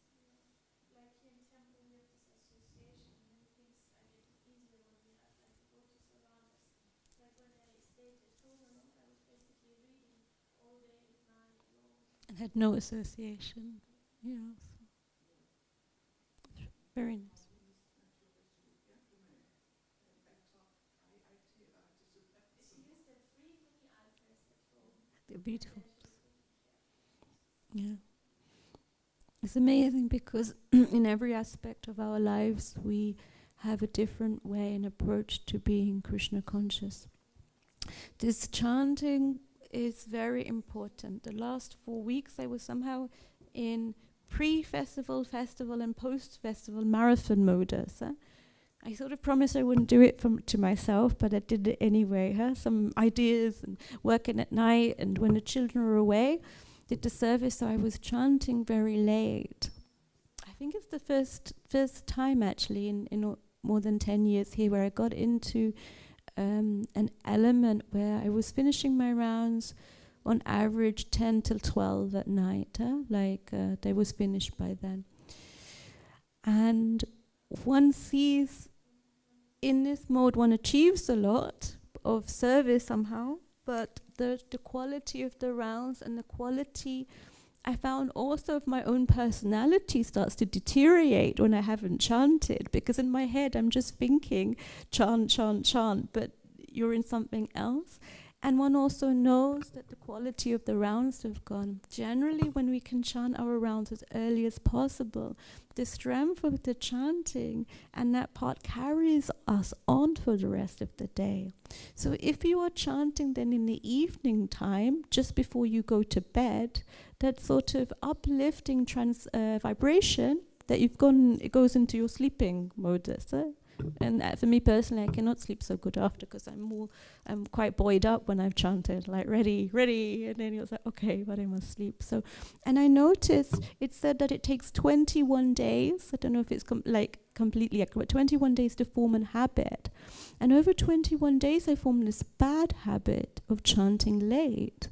Like here in temple we have this association, many things are getting easier when we have like devotees around us. Like when I stayed at home, I was basically reading all day and night long. And had no association. Yeah. Very nice. They're beautiful. Yeah. It's amazing because in every aspect of our lives we have a different way and approach to being Krishna conscious. This chanting is very important. The last 4 weeks I was somehow in pre-festival, festival and post-festival marathon modus. I sort of promised I wouldn't do it to myself, but I did it anyway. Some ideas and working at night, and when the children were away, did the service, so I was chanting very late. I think it's the first time actually in more than 10 years here where I got into an element where I was finishing my rounds on average 10 till 12 at night. They was finished by then. And one sees in this mode one achieves a lot of service somehow, but the quality of the rounds and the quality I found also of my own personality starts to deteriorate when I haven't chanted, because in my head I'm just thinking chant, chant, chant, but you're in something else. And one also knows that the quality of the rounds have gone. Generally, when we can chant our rounds as early as possible, the strength of the chanting and that part carries us on for the rest of the day. So if you are chanting then in the evening time, just before you go to bed, that sort of uplifting vibration that it goes into your sleeping modus. And for me personally, I cannot sleep so good after because I'm quite buoyed up when I've chanted, like ready, and then he was like, okay, but I must sleep. So, and I noticed it said that it takes 21 days. I don't know if it's completely accurate, 21 days to form a habit. And over 21 days, I formed this bad habit of chanting late.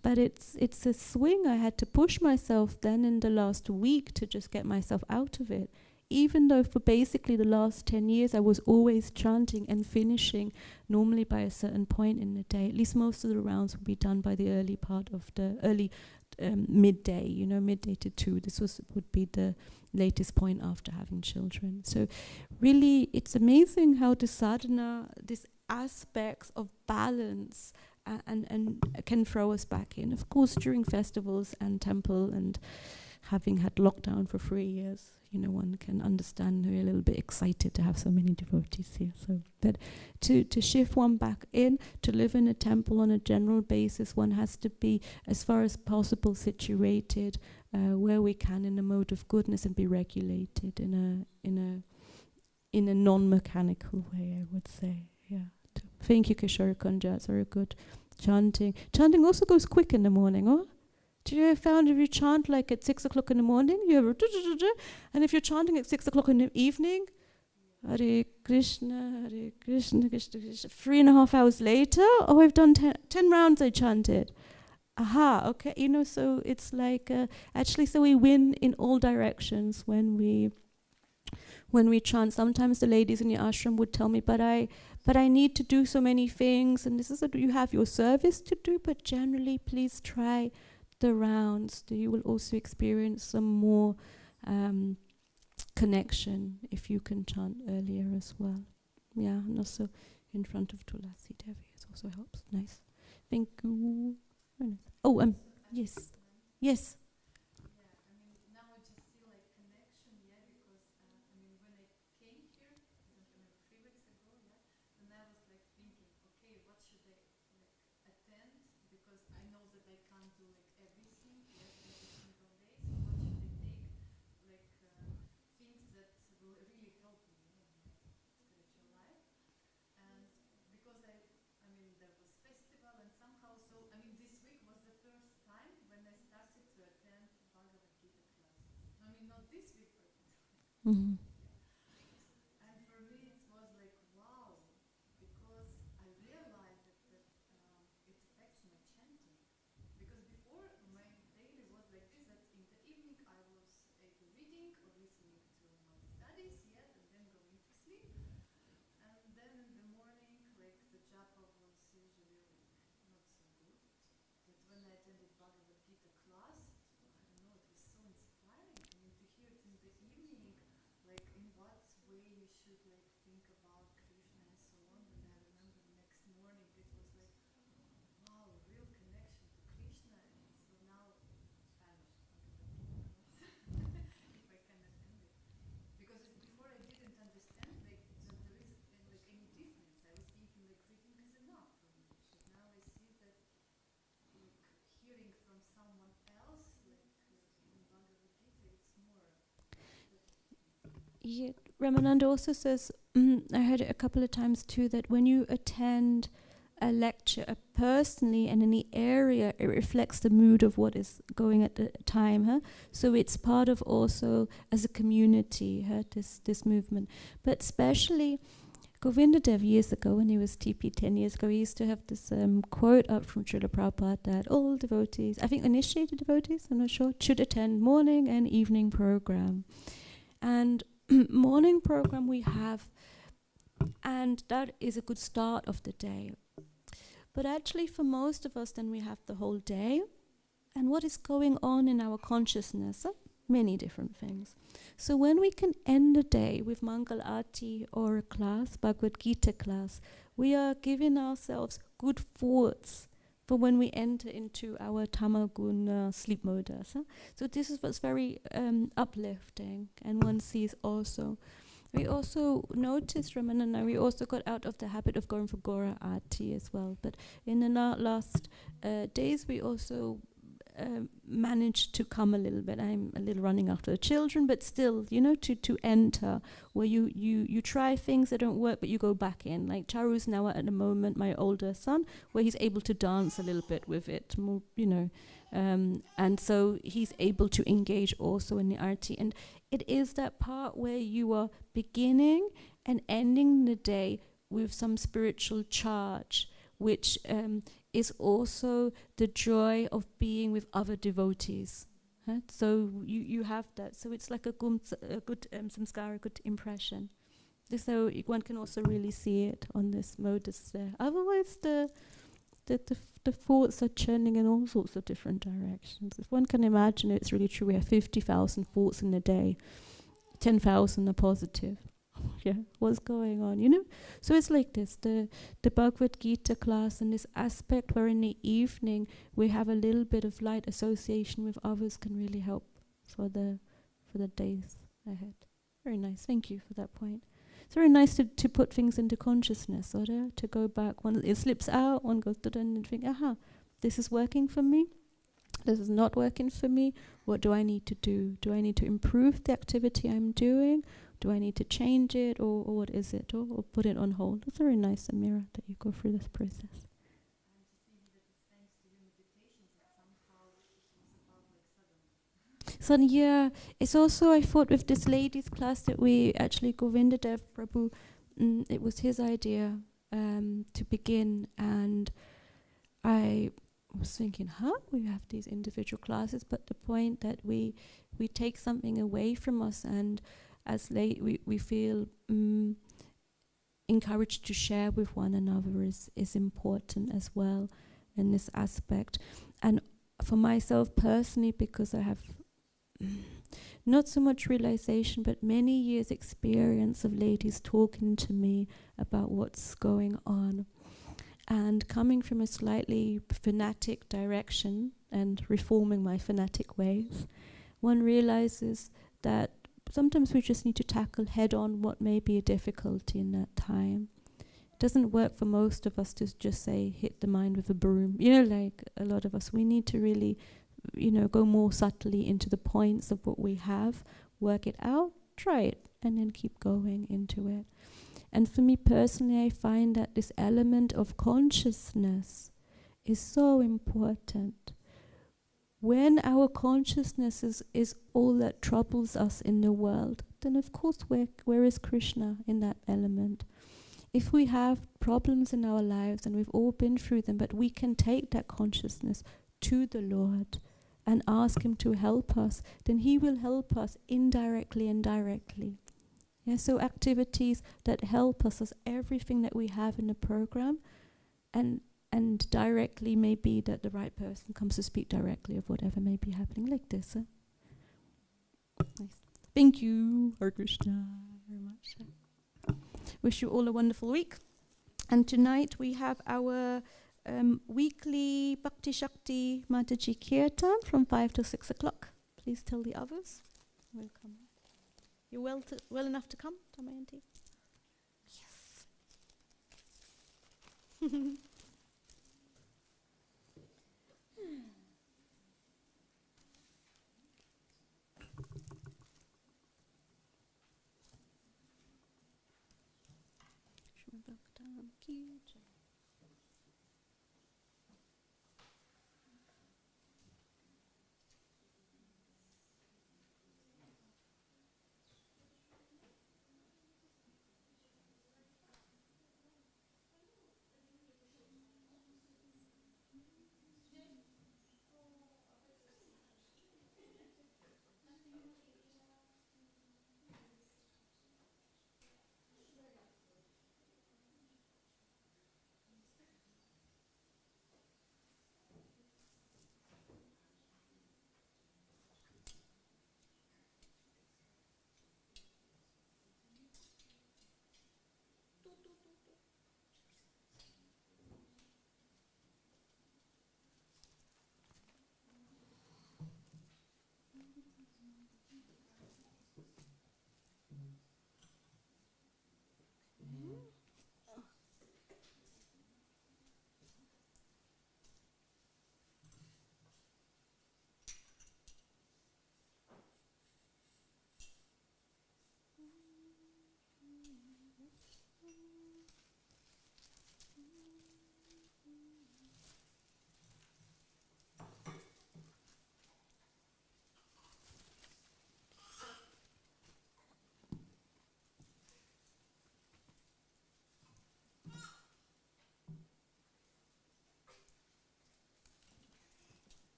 But it's a swing. I had to push myself then in the last week to just get myself out of it. Even though for basically the last 10 years I was always chanting and finishing normally by a certain point in the day. At least most of the rounds would be done by the early part of the early midday, midday to 2. This would be the latest point after having children. So really it's amazing how the sadhana, these aspects of balance and can throw us back in. Of course, during festivals and temple and having had lockdown for 3 years, one can understand we're a little bit excited to have so many devotees here. So, but to shift one back in, to live in a temple on a general basis, one has to be, as far as possible, situated where we can in a mode of goodness and be regulated in a non-mechanical way, I would say. Yeah. Thank you, Kishore Kunja. It's very good. Chanting also goes quick in the morning, oh? Do you ever found if you chant like at 6 o'clock in the morning, you ever and if you're chanting at 6 o'clock in the evening, Hare Krishna, Krishna Krishna, 3.5 hours later, oh, I've done 10 rounds I chanted. Aha, okay, so it's like, actually, so we win in all directions when we chant. Sometimes the ladies in the ashram would tell me, but I need to do so many things, and this is you have your service to do, but generally, please try the rounds. You will also experience some more connection if you can chant earlier as well. Yeah, and also in front of Tulasi Devi, it also helps. Nice. Thank you. Oh, yes. Yes. Mm-hmm. Yeah, Ramananda also says, I heard it a couple of times too, that when you attend a lecture personally and in the area, it reflects the mood of what is going at the time. Huh? So it's part of also as a community, this movement. But especially Govinda Dev years ago, when he was TP 10 years ago, he used to have this quote up from Srila Prabhupada that all devotees, I think initiated devotees, I'm not sure, should attend morning and evening program. And morning program we have, and that is a good start of the day. But actually for most of us then we have the whole day, and what is going on in our consciousness, many different things. So when we can end the day with Mangal Aarti or a class, Bhagavad Gita class, we are giving ourselves good thoughts for when we enter into our tamaguna sleep mode. So this is what's very uplifting, and one sees also. We also noticed, Ramananda, we also got out of the habit of going for Gora Aarti as well. But in the last days, we also managed to come a little bit. I'm a little running after the children, but still, to enter where you try things that don't work, but you go back in. Like Charu's now at the moment, my older son, where he's able to dance a little bit with it, more, and so he's able to engage also in the arti. And it is that part where you are beginning and ending the day with some spiritual charge, which is also the joy of being with other devotees. So you have that. So it's like a good samskara, a good impression. So one can also really see it on this modus there. Otherwise, the thoughts are churning in all sorts of different directions. If one can imagine, it's really true. We have 50,000 thoughts in a day. 10,000 are positive. Yeah, what's going on, So it's like this, the Bhagavad Gita class and this aspect where in the evening we have a little bit of light association with others can really help for the days ahead. Very nice, thank you for that point. It's very nice to put things into consciousness, or to go back. When it slips out, one goes to and think, aha, this is working for me. This is not working for me. What do I need to do? Do I need to improve the activity I'm doing? Do I need to change it, or what is it, or put it on hold? It's very nice, Amira, that you go through this process. So yeah, it's also, I thought, with this ladies' class that we actually, Govindadev Prabhu, it was his idea to begin, and I was thinking, we have these individual classes, but the point that we take something away from us, and as we feel encouraged to share with one another is important as well in this aspect. And for myself personally, because I have not so much realization, but many years experience of ladies talking to me about what's going on, and coming from a slightly fanatic direction and reforming my fanatic ways, one realizes that sometimes we just need to tackle head on what may be a difficulty in that time. It doesn't work for most of us to just say, hit the mind with a broom. Like a lot of us, we need to really, go more subtly into the points of what we have, work it out, try it, and then keep going into it. And for me personally, I find that this element of consciousness is so important. When our consciousness is all that troubles us in the world, then of course where is Krishna in that element? If we have problems in our lives, and we've all been through them, but we can take that consciousness to the Lord and ask Him to help us, then He will help us indirectly and directly. Yeah, so activities that help us as everything that we have in the program, and directly may be that the right person comes to speak directly of whatever may be happening, like this. Nice. Thank you, Hare Krishna, very much. Wish you all a wonderful week. And tonight we have our weekly Bhakti Shakti Mataji Kirtan from 5 to 6 o'clock. Please tell the others. Welcome. You're well enough to come, Damayanti? Yes. Srimad Bhagavatam ki jai.